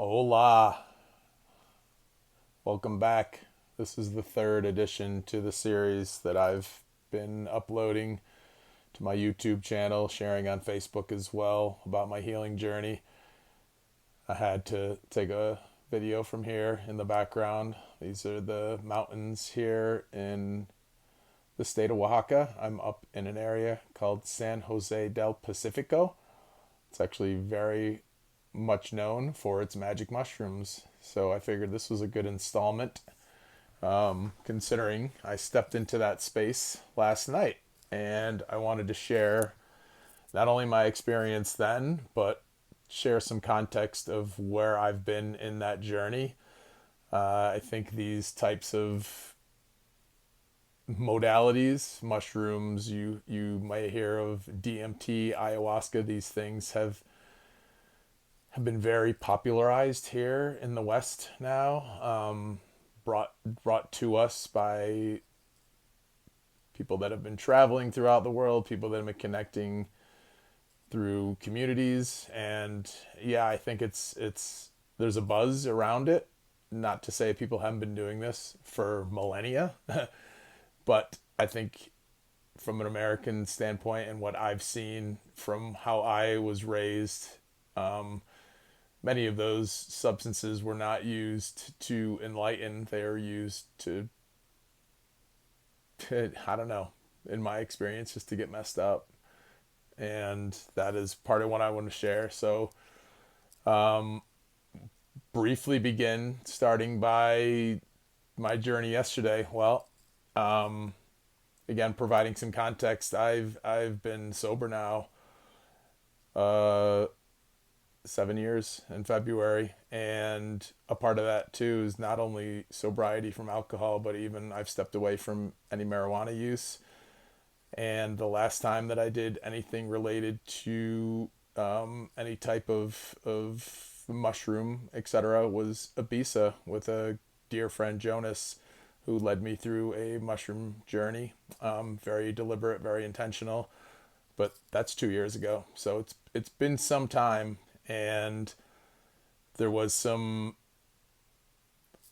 Hola, welcome back. This is the third addition to the series that I've been uploading to my YouTube channel, sharing on Facebook as well about my healing journey. I had to take a video from here in the background. These are the mountains here in the state of Oaxaca. I'm up in an area called San Jose del Pacifico. It's actually very much known for its magic mushrooms. So I figured this was a good installment, considering I stepped into that space last night. And I wanted to share not only my experience then, but share some context of where I've been in that journey. I think these types of modalities, mushrooms, you might hear of DMT, ayahuasca, these things have been very popularized here in the West now, brought to us by people that have been traveling throughout the world, people that have been connecting through communities, and yeah, I think it's there's a buzz around it. Not to say people haven't been doing this for millennia, but I think from an American standpoint and what I've seen from how I was raised, many of those substances were not used to enlighten. They are used to I don't know, in my experience, just to get messed up. And that is part of what I want to share. So, briefly begin starting by my journey yesterday. Well, again, providing some context, I've been sober now, uh, 7 years in February, and a part of that too is not only sobriety from alcohol, but even I've stepped away from any marijuana use. And the last time that I did anything related to any type of mushroom, etc., was Ibiza with a dear friend Jonas, who led me through a mushroom journey. Very deliberate, very intentional, but that's 2 years ago. So it's been some time, and there was some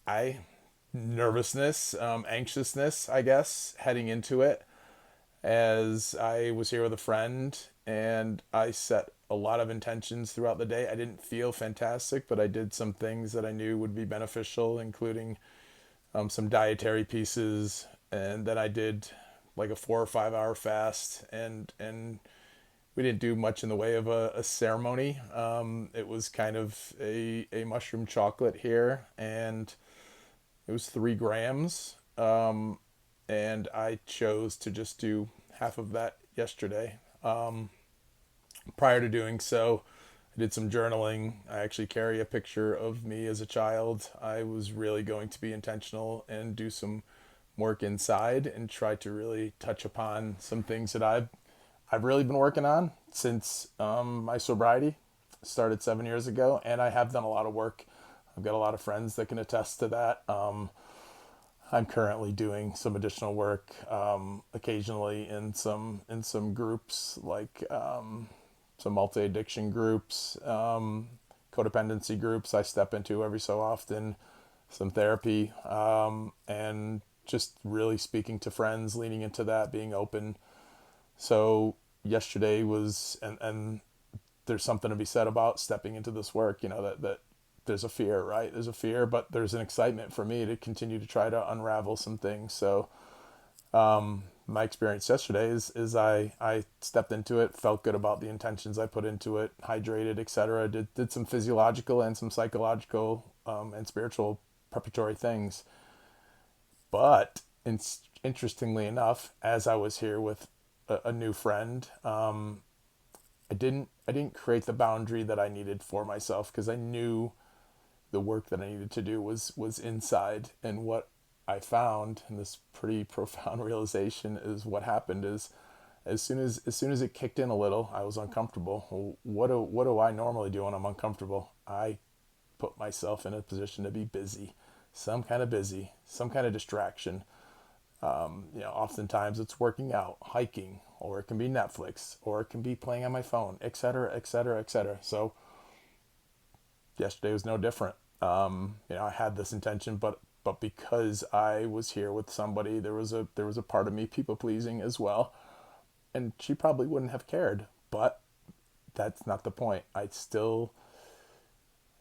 I nervousness, anxiousness, I guess, heading into it, as I was here with a friend and I set a lot of intentions throughout the day. I didn't feel fantastic, but I did some things that I knew would be beneficial, including some dietary pieces, and then I did like a 4 or 5 hour fast, and we didn't do much in the way of a ceremony. It was kind of a mushroom chocolate here, and it was 3 grams. And I chose to just do half of that yesterday. Prior to doing so, I did some journaling. I actually carry a picture of me as a child. I was really going to be intentional and do some work inside and try to really touch upon some things that I've really been working on since my sobriety started 7 years ago, and I have done a lot of work. I've got a lot of friends that can attest to that. I'm currently doing some additional work, occasionally in some groups, like some multi addiction groups, codependency groups. I step into every so often, some therapy, and just really speaking to friends, leaning into that, being open. So yesterday was, and there's something to be said about stepping into this work. That there's a fear, right? There's a fear, but there's an excitement for me to continue to try to unravel some things. So my experience yesterday is I stepped into it, felt good about the intentions I put into it, hydrated, etc. Did some physiological and some psychological, and spiritual preparatory things. But interestingly enough, as I was here with a new friend, I didn't create the boundary that I needed for myself, because I knew the work that I needed to do was inside. And what I found, and this pretty profound realization, is what happened is, as soon as it kicked in a little, I was uncomfortable. Well, what do I normally do when I'm uncomfortable? I put myself in a position to be busy, some kind of distraction. Oftentimes it's working out, hiking, or it can be Netflix, or it can be playing on my phone, etc., etc., etc. So yesterday was no different. I had this intention, but because I was here with somebody, there was a part of me people pleasing as well, and she probably wouldn't have cared, but that's not the point.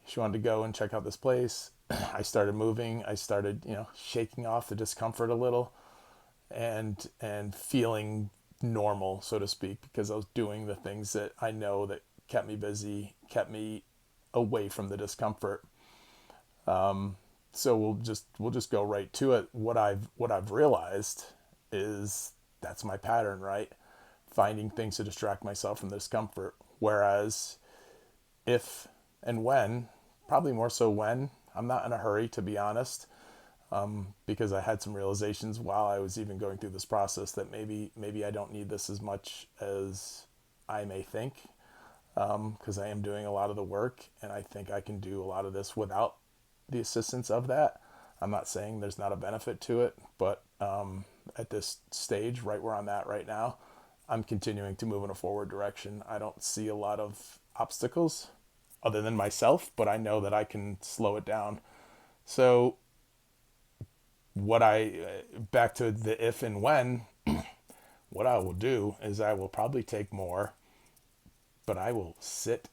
She wanted to go and check out this place. I started moving. I started, shaking off the discomfort a little, and feeling normal, so to speak, because I was doing the things that I know that kept me busy, kept me away from the discomfort. So we'll just go right to it. What I've realized is that's my pattern, right? Finding things to distract myself from the discomfort. Whereas if and when, probably more so when, I'm not in a hurry, to be honest, because I had some realizations while I was even going through this process that maybe I don't need this as much as I may think, because I am doing a lot of the work, and I think I can do a lot of this without the assistance of that. I'm not saying there's not a benefit to it, but at this stage, right where I'm at right now, I'm continuing to move in a forward direction. I don't see a lot of obstacles other than myself, but I know that I can slow it down. So back to the if and when, what I will do is I will probably take more, but I will sit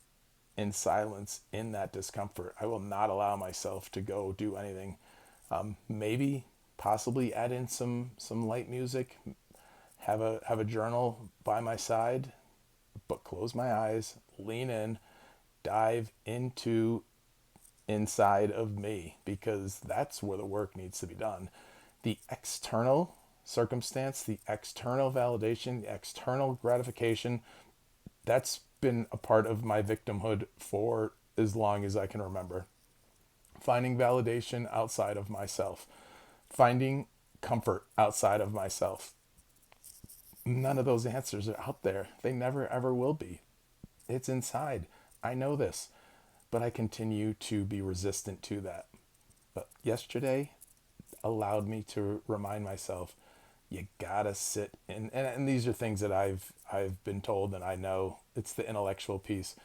in silence in that discomfort. I will not allow myself to go do anything. Maybe possibly add in some light music, have a journal by my side, but close my eyes, lean in, dive into inside of me, because that's where the work needs to be done. The external circumstance, the external validation, the external gratification, that's been a part of my victimhood for as long as I can remember. Finding validation outside of myself, finding comfort outside of myself. None of those answers are out there. They never ever will be. It's inside. I know this, but I continue to be resistant to that. But yesterday allowed me to remind myself, you gotta sit in, and these are things that I've been told, and I know it's the intellectual piece,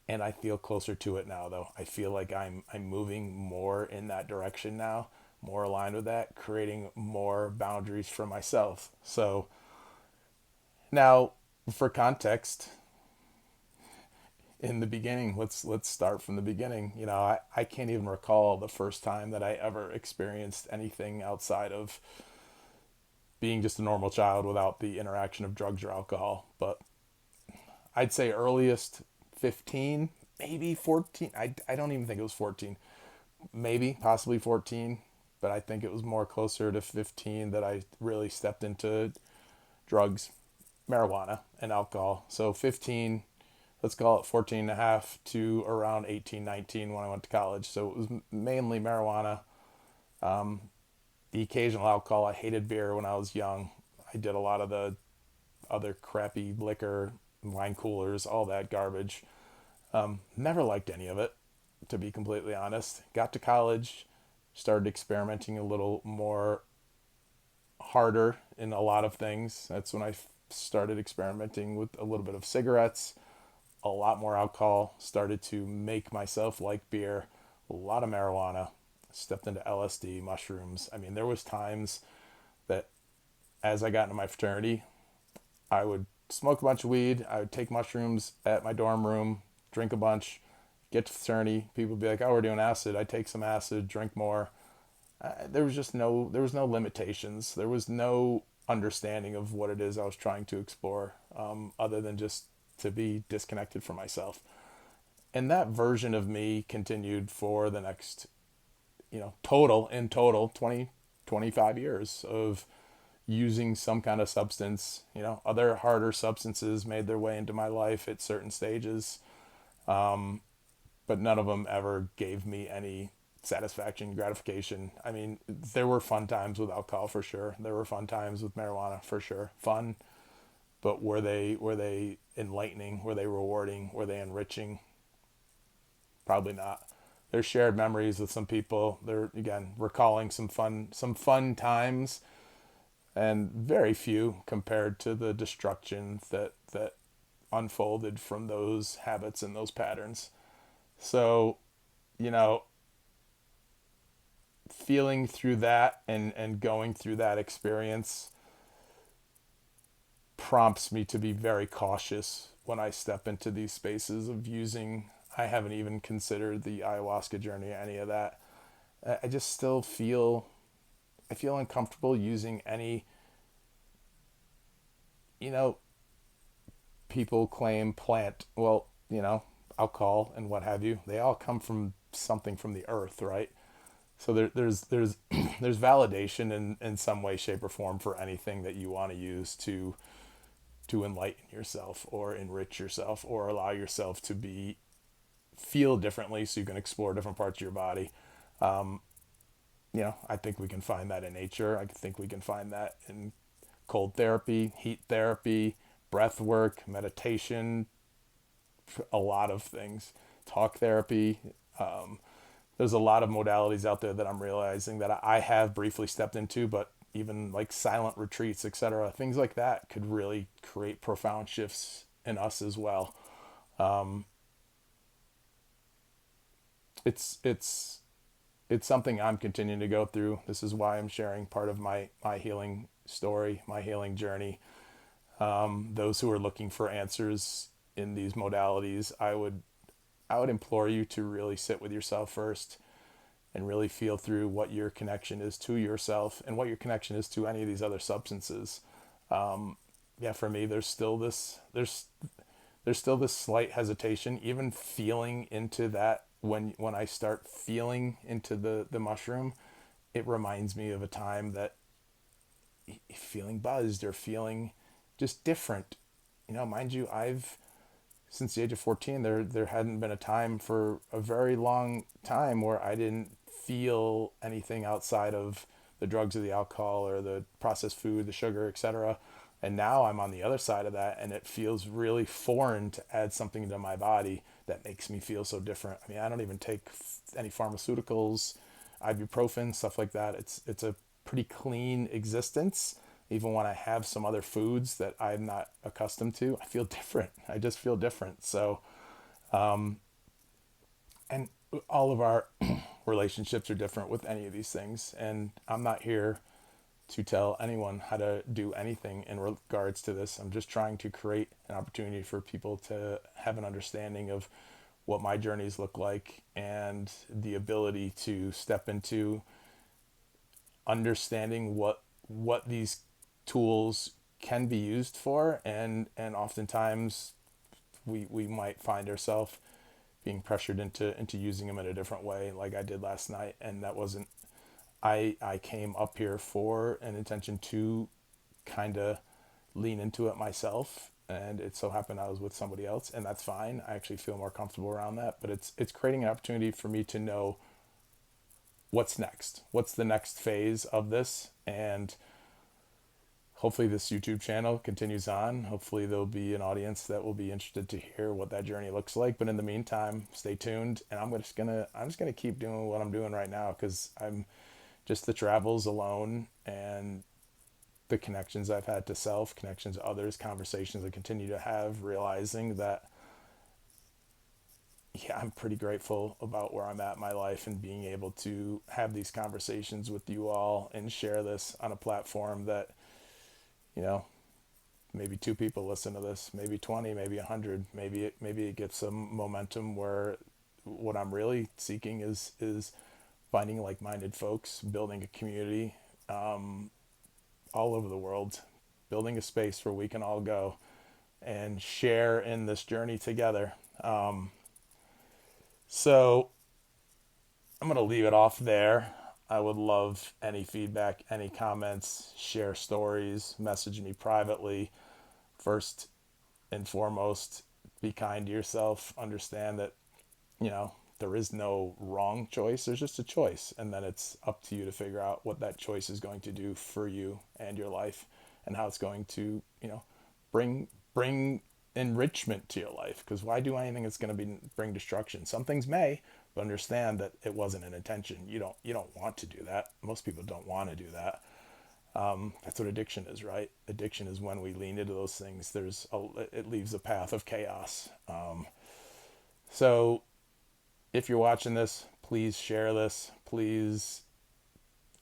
and I feel closer to it now. Though I feel like I'm moving more in that direction now, more aligned with that, creating more boundaries for myself. So now, for context, in the beginning, let's start from the beginning. I can't even recall the first time that I ever experienced anything outside of being just a normal child without the interaction of drugs or alcohol. But I'd say earliest 15, maybe 14. I don't even think it was 14. Maybe, possibly 14. But I think it was more closer to 15 that I really stepped into drugs, marijuana, and alcohol. So 15, let's call it 14 and a half to around 18, 19 when I went to college. So it was mainly marijuana, the occasional alcohol. I hated beer when I was young. I did a lot of the other crappy liquor, wine coolers, all that garbage. Never liked any of it, to be completely honest. Got to college, started experimenting a little more harder in a lot of things. That's when I started experimenting with a little bit of cigarettes, a lot more alcohol, started to make myself like beer, a lot of marijuana, stepped into LSD, mushrooms. I mean, there was times that as I got into my fraternity, I would smoke a bunch of weed, I would take mushrooms at my dorm room, drink a bunch, get to fraternity, people would be like, oh, we're doing acid. I'd take some acid, drink more. There was no limitations. There was no understanding of what it is I was trying to explore, other than just to be disconnected from myself. And that version of me continued for the next, in total, 20, 25 years of using some kind of substance. Other harder substances made their way into my life at certain stages, but none of them ever gave me any satisfaction, gratification. I mean, there were fun times with alcohol for sure. There were fun times with marijuana for sure. Fun, but were they enlightening? Were they rewarding? Were they enriching? Probably not. There's shared memories with some people. They're, again, recalling some fun times, and very few compared to the destruction that unfolded from those habits and those patterns. So, you know, feeling through that and going through that experience prompts me to be very cautious when I step into these spaces of using. I haven't even considered the ayahuasca journey or any of that. I just still feel, I feel uncomfortable using any, you know, people claim plant, well, alcohol and what have you. They all come from something from the earth, right? So there's there's validation in some way, shape, or form for anything that you want to use to enlighten yourself or enrich yourself or allow yourself to be feel differently so you can explore different parts of your body. I think we can find that in nature. I think we can find that in cold therapy, heat therapy, breath work, meditation, a lot of things, talk therapy. There's a lot of modalities out there that I'm realizing that I have briefly stepped into, but even like silent retreats, etc., things like that could really create profound shifts in us as well. It's it's it's something I'm continuing to go through. This is why I'm sharing part of my healing story, my healing journey. Those who are looking for answers in these modalities, I would implore you to really sit with yourself first and really feel through what your connection is to yourself and what your connection is to any of these other substances. Yeah, for me, there's still this slight hesitation, even feeling into that. When I start feeling into the mushroom, it reminds me of a time that feeling buzzed or feeling just different. Mind you, I've since the age of 14, there hadn't been a time for a very long time where I didn't feel anything outside of the drugs or the alcohol or the processed food, the sugar, etc. And now I'm on the other side of that, and it feels really foreign to add something to my body that makes me feel so different. I mean, I don't even take any pharmaceuticals, ibuprofen, stuff like that. It's a pretty clean existence. Even when I have some other foods that I'm not accustomed to, I feel different. I just feel different. So, and all of our relationships are different with any of these things. And I'm not here to tell anyone how to do anything in regards to this. I'm just trying to create an opportunity for people to have an understanding of what my journeys look like and the ability to step into understanding what these tools can be used for, and oftentimes we might find ourselves being pressured into using them in a different way, like I did last night. And that wasn't, I came up here for an intention to kind of lean into it myself, and it so happened I was with somebody else, and that's fine. I actually feel more comfortable around that, but it's creating an opportunity for me to know what's next, what's the next phase of this. And hopefully this YouTube channel continues on. Hopefully there'll be an audience that will be interested to hear what that journey looks like. But in the meantime, stay tuned, and I'm just gonna keep doing what I'm doing right now, because I'm just the travels alone and the connections I've had to self, connections to others, conversations I continue to have, realizing that, yeah, I'm pretty grateful about where I'm at in my life and being able to have these conversations with you all and share this on a platform that, you know, maybe two people listen to this, maybe 20, maybe 100, maybe it gets some momentum where what I'm really seeking is finding like-minded folks, building a community all over the world, building a space where we can all go and share in this journey together. So I'm going to leave it off there. I would love any feedback, any comments, share stories, message me privately. First and foremost, be kind to yourself. Understand that, there is no wrong choice. There's just a choice. And then it's up to you to figure out what that choice is going to do for you and your life, and how it's going to, bring enrichment to your life. Because why do anything that's going to bring destruction? Some things may, but understand that it wasn't an intention. You don't want to do that. Most people don't want to do that. That's what addiction is, right? Addiction is when we lean into those things. It leaves a path of chaos. So If you're watching this, please share this. Please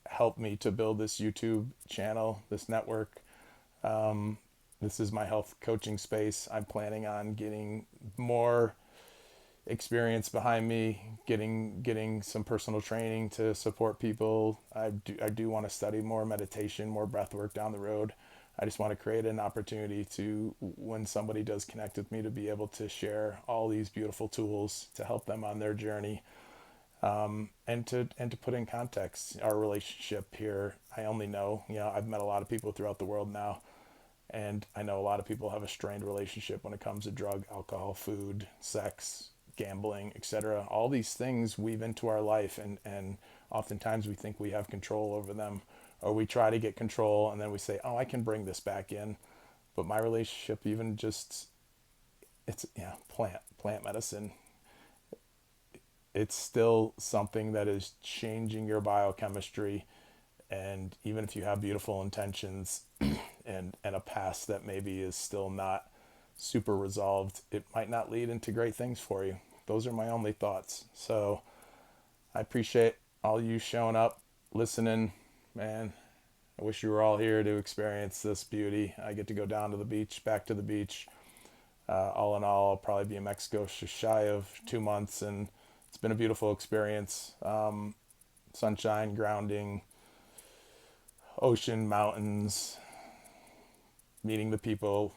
help me to build this YouTube channel, this network. This is my health coaching space. I'm planning on getting more experience behind me, getting some personal training to support people. I do want to study more meditation, more breath work down the road. I just want to create an opportunity to, when somebody does connect with me, to be able to share all these beautiful tools to help them on their journey, and to put in context our relationship here. I only know, I've met a lot of people throughout the world now, and I know a lot of people have a strained relationship when it comes to drug, alcohol, food, sex, gambling, etc. All these things weave into our life, and oftentimes we think we have control over them, or we try to get control, and then we say, "Oh, I can bring this back in." But my relationship, even just, it's, plant medicine. It's still something that is changing your biochemistry, and even if you have beautiful intentions and a past that maybe is still not super resolved, it might not lead into great things for you. Those are my only thoughts. So I appreciate all you showing up, listening, man. I wish you were all here to experience this beauty. I get to go down to the beach, back to the beach. All in all, I'll probably be in Mexico shy of 2 months, and it's been a beautiful experience. Sunshine, grounding, ocean, mountains, meeting the people,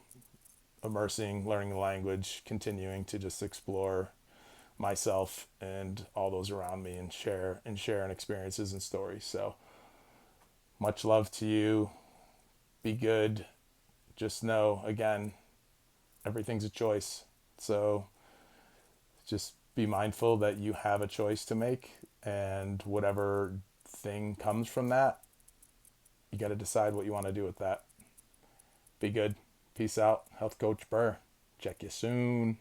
immersing, learning the language, continuing to just explore myself and all those around me, and share experiences and stories. So much love to you. Be good. Just know, again, everything's a choice. So just be mindful that you have a choice to make, and whatever thing comes from that, you got to decide what you want to do with that. Be good. Peace out. Health Coach Burr. Check you soon.